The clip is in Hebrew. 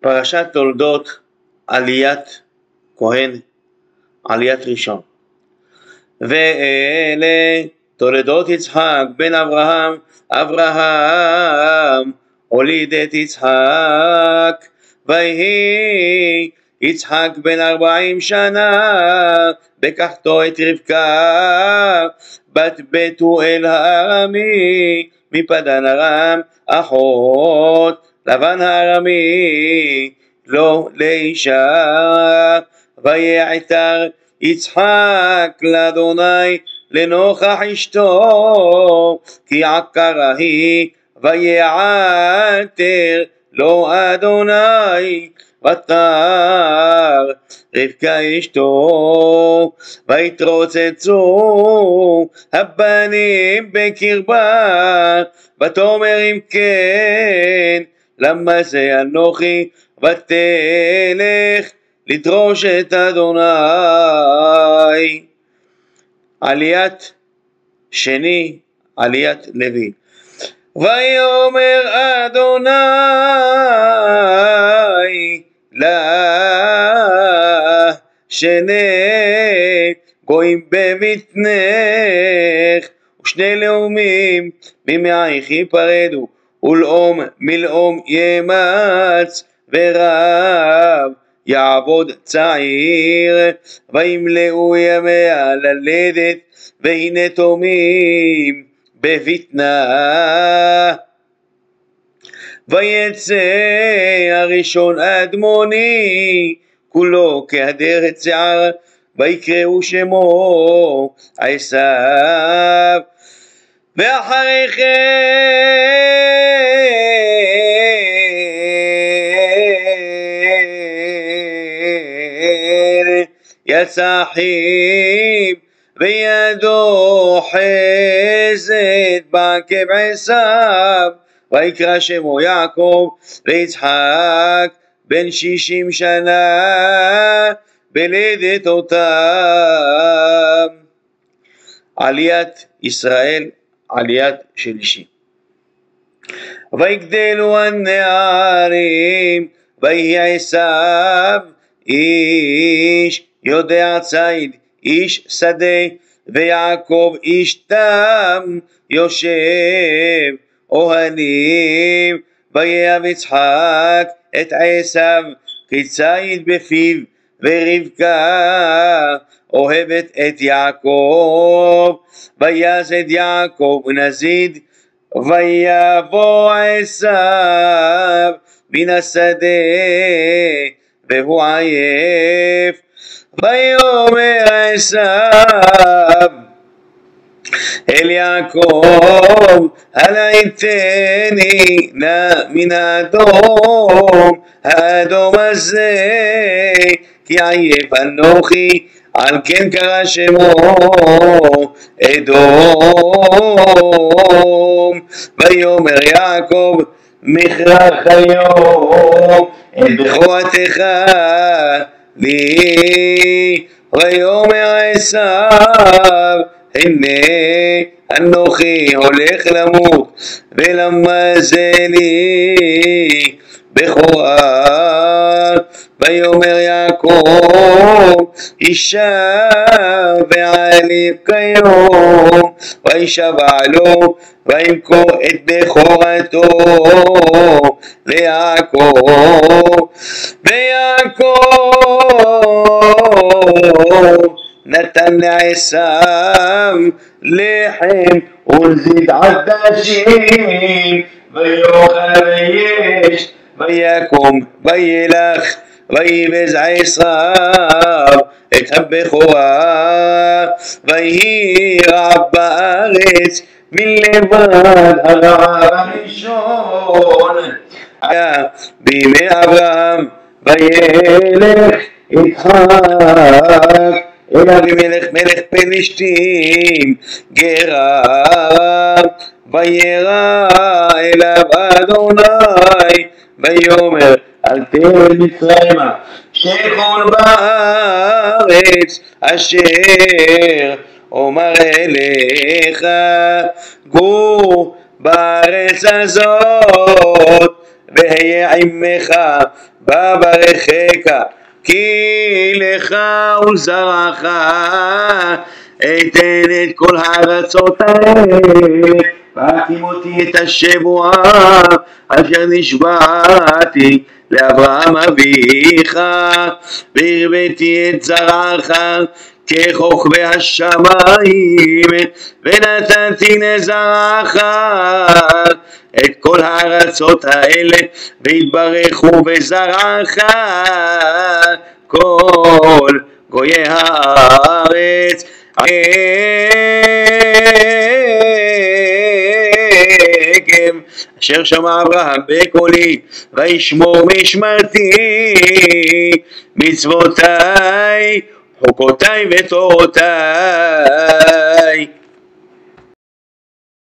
פרשת תולדות עליית כהן, עליית ראשון. ואלה תולדות יצחק בן אברהם, אברהם הוליד את יצחק, ויהי יצחק בן 40 שנה בקחתו את רבקה בת בתואל הארמי מפדן ארם, אחות לבן הארמי לא לאישה. ויעתר יצחק לאדוני לנוכח אשתו כי עקרה היא, ויעתר לו אדוני ותר רבקה אשתו, ויתרוצצו הבנים בקרבה, ותאמר אם כן למה זה אנוכי, ותלך לדרוש את אדוני. עליית שני, עליית לוי. ויאמר אדוני לה שני גויים בבטנך ושני לאומים ממעיך ייפרדו, ולאום מלאום ימץ ורב יעבוד צעיר, וימלאו ימיה ללדת והנה תומים בבטנה. ויצא הראשון אדמוני כולו כהדרת שיער, ויקראו שמו עשיו. ואחרי כן יצא אחיו וידו חזת בעקב עשיו, ויקרא שמו יעקב, ויצחק בן 60 שנה בלדת אותם. עליית ישראל, עליית שלישי. ויגדלו הנערים, ויהי עשיו איש יודע ציד, איש שדה, ויעקב איש תם יושב אוהלים. ויאהב יצחק את עשיו כציד בפיו, ורבקה אוהבת את יעקב. ויסד יעקב נזיד, ויבוא עשיו מן השדה והוא עייף. ויאמר עשיו אל יעקב הלא יתני נא מן האדום הזה כי עייף אנוכי, על כן קרא שמו אדום. ויאמר יעקב מכרח היום את בכורתך לי. ויאמר עשיו הנה אנוכי הולך למות, ולמה זה לי בכורה. ויאמר יעקב אישה בעלי כיום, וישבע לו וימכור את בכורתו ליעקב. ויעקב נתן לעשיו לחם ונזיד עדשים, ויאכל ויש, ויקום וילך, ויבז עשיו את הבכורה. ויהי רעב בארץ מלבד הרעב הראשון היה בימי אברהם. וילך יצחק אל אבימלך מלך פלישתים גרה, וירא אליו אדוני ויאמר אל תרד מצרימה, שכון בארץ אשר אומר אליך, גור בארץ הזאת והיה עמך בברכך, כי לך ולזרעך אתן את כל הארצות האלה, והקימותי את השבועה אשר נשבעתי לאברהם אביך, והרביתי את זרעך ככוכבי השמיים, ונתתי לזרעך את כל הארצות האלה, והתברכו בזרעך כל גויי הארץ. אשר שמע אברהם בקולי, וישמור משמרתי מצוותיי, חוקותיי ותורותיי.